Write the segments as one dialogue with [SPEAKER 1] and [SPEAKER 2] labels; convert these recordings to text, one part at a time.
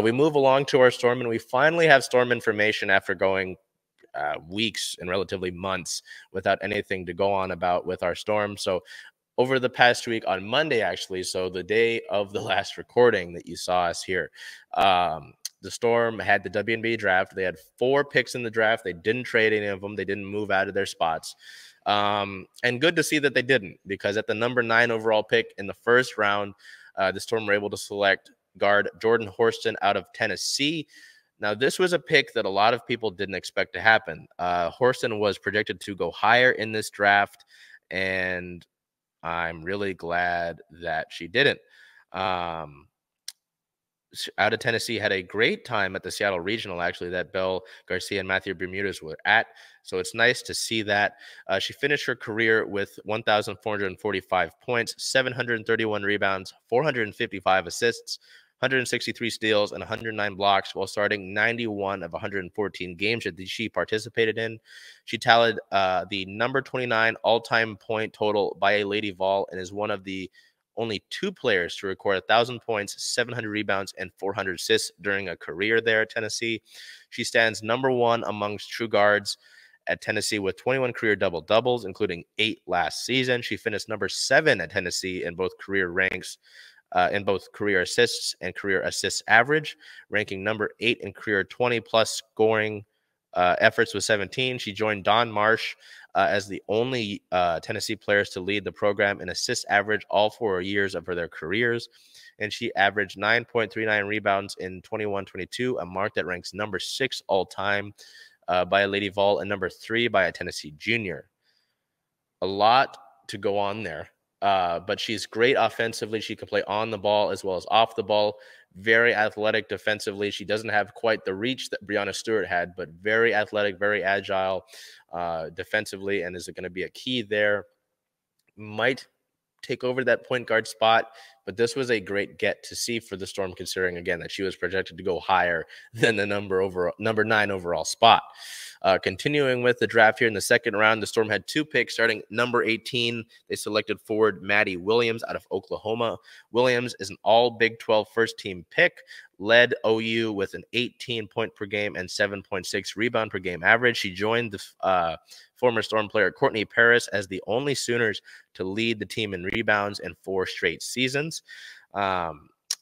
[SPEAKER 1] We move along to our storm, and we finally have storm information after going weeks and relatively months without anything to go on about with our storm. So over the past week, on Monday, actually, so the day of the last recording that you saw us here, the Storm had the WNBA draft. They had 4 picks in the draft. They didn't trade any of them. They didn't move out of their spots. And good to see that they didn't, because at the number 9 overall pick in the first round, the Storm were able to select guard Jordan Horston out of Tennessee. Now, this was a pick that a lot of people didn't expect to happen. Horston was projected to go higher in this draft, and I'm really glad that she didn't. Out of Tennessee had a great time at the Seattle Regional, actually, that Belle Garcia and Matthew Bermudez were at. So it's nice to see that. She finished her career with 1,445 points, 731 rebounds, 455 assists, 163 steals, and 109 blocks while starting 91 of 114 games that she participated in. She tallied the number 29 all-time point total by a Lady Vol and is one of the only 2 players to record 1,000 points, 700 rebounds, and 400 assists during a career there at Tennessee. She stands number 1 amongst true guards at Tennessee with 21 career double-doubles, including 8 last season. She finished number 7 at Tennessee in both career ranks, in both career assists and career assists average, ranking number 8 in career 20-plus scoring efforts with 17. She joined Dawn Marsh as the only Tennessee players to lead the program in assist average all 4 years of their careers. And she averaged 9.39 rebounds in 21-22, a mark that ranks number 6 all-time by a Lady Vol and number 3 by a Tennessee junior. A lot to go on there. But she's great offensively. She can play on the ball as well as off the ball. Very athletic defensively. She doesn't have quite the reach that Breanna Stewart had, but very athletic, very agile defensively, and is going to be a key there. Might take over that point guard spot, but this was a great get to see for the Storm, considering, again, that she was projected to go higher than the number 9 overall spot. Continuing with the draft here in the second round, the Storm had 2 picks. Starting number 18, they selected forward Madi Williams out of Oklahoma. Williams is an all Big 12 first-team pick, led OU with an 18 point per game and 7.6 rebound per game average. She joined the former Storm player Courtney Paris as the only Sooners to lead the team in rebounds in 4 straight seasons.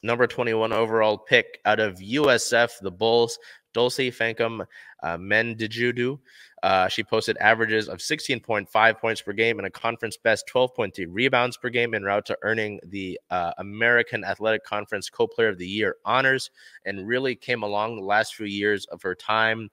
[SPEAKER 1] Number 21 overall pick out of USF, the Bulls, Dulce Fankum Mendijudu. She posted averages of 16.5 points per game and a conference best 12.3 rebounds per game en route to earning the American Athletic Conference Co-Player of the Year honors, and really came along the last few years of her time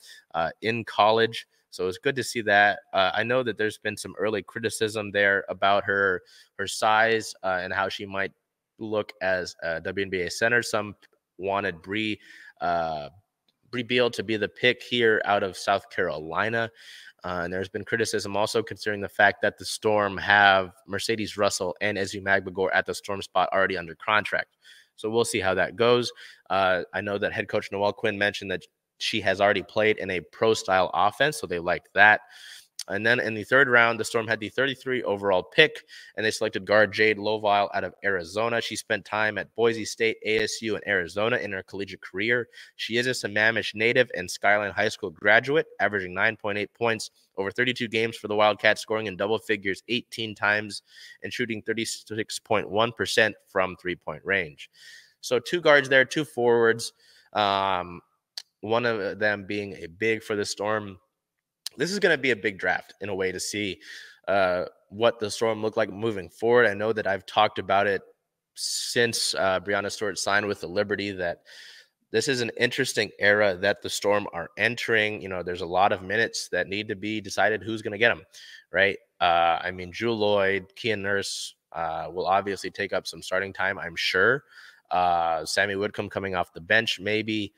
[SPEAKER 1] in college. So it's good to see that. I know that there's been some early criticism there about her size and how she might look as a WNBA center. Some wanted Bree Beal to be the pick here out of South Carolina. And there's been criticism also considering the fact that the Storm have Mercedes Russell and Ezzy Magbagor at the Storm spot already under contract. So we'll see how that goes. I know that head coach Noelle Quinn mentioned that she has already played in a pro-style offense, so they like that. And then in the third round, the Storm had the 33 overall pick, and they selected guard Jade Lovile out of Arizona. She spent time at Boise State, ASU, and Arizona in her collegiate career. She is a Sammamish native and Skyline High School graduate, averaging 9.8 points over 32 games for the Wildcats, scoring in double figures 18 times and shooting 36.1% from three-point range. So 2 guards there, 2 forwards, one of them being a big for the Storm. This is going to be a big draft in a way to see what the Storm look like moving forward. I know that I've talked about it since Breanna Stewart signed with the Liberty, that this is an interesting era that the Storm are entering. You know, there's a lot of minutes that need to be decided who's going to get them, right? I mean, Jewel Lloyd, Kia Nurse will obviously take up some starting time, I'm sure. Sammy Whitcomb coming off the bench, maybe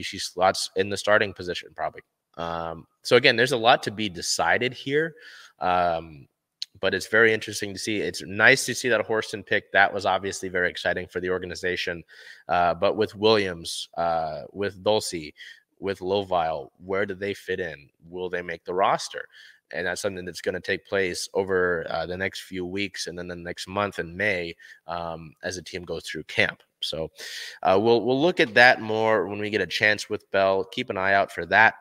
[SPEAKER 1] she slots in the starting position, probably. So again, there's a lot to be decided here, but it's very interesting to see. It's nice to see that Horston pick. That was obviously very exciting for the organization. But with Williams, with Dulce, with Lovile, where do they fit in? Will they make the roster? And that's something that's going to take place over the next few weeks and then the next month in May as the team goes through camp. So we'll look at that more when we get a chance with Bell. Keep an eye out for that.